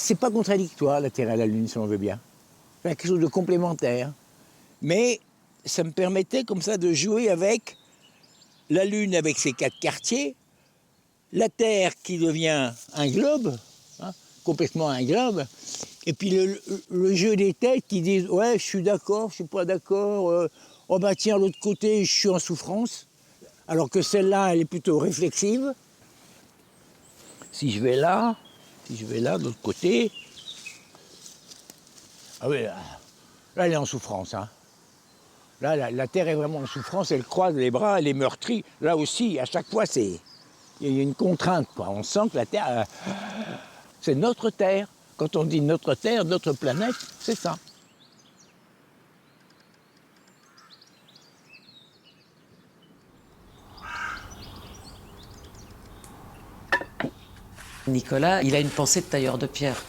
c'est pas contradictoire, la Terre et la Lune, si on veut bien. C'est quelque chose de complémentaire. Mais ça me permettait comme ça de jouer avec la Lune avec ses 4 quartiers, la Terre qui devient un globe, hein, complètement un globe, et puis le jeu des têtes qui disent « ouais, je suis d'accord, je suis pas d'accord, oh bah tiens, l'autre côté, je suis en souffrance », alors que celle-là, elle est plutôt réflexive. Si je vais là, de l'autre côté, ah oui, là, elle est en souffrance, hein. Là, la Terre est vraiment en souffrance, elle croise les bras, elle est meurtrie. Là aussi, à chaque fois, il y a une contrainte, quoi. On sent que la Terre, c'est notre Terre. Quand on dit notre Terre, notre planète, c'est ça. Nicolas, il a une pensée de tailleur de pierre.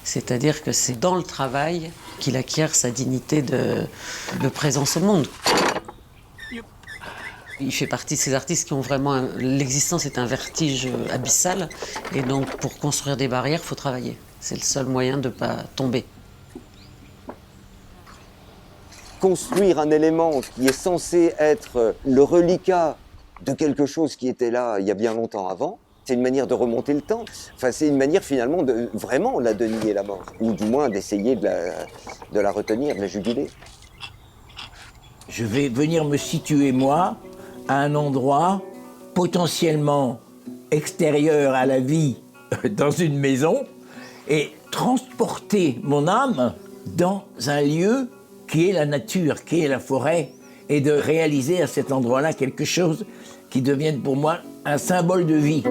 C'est-à-dire que c'est dans le travail qu'il acquiert sa dignité de présence au monde. Il fait partie de ces artistes qui ont vraiment... L'existence est un vertige abyssal. Et donc, pour construire des barrières, il faut travailler. C'est le seul moyen de ne pas tomber. Construire un élément qui est censé être le reliquat de quelque chose qui était là il y a bien longtemps avant, c'est une manière de remonter le temps. Enfin, c'est une manière finalement de vraiment de nier la mort, ou du moins d'essayer de la retenir, de la juguler. Je vais venir me situer, moi, à un endroit potentiellement extérieur à la vie dans une maison et transporter mon âme dans un lieu qui est la nature, qui est la forêt, et de réaliser à cet endroit-là quelque chose qui devienne pour moi un symbole de vie.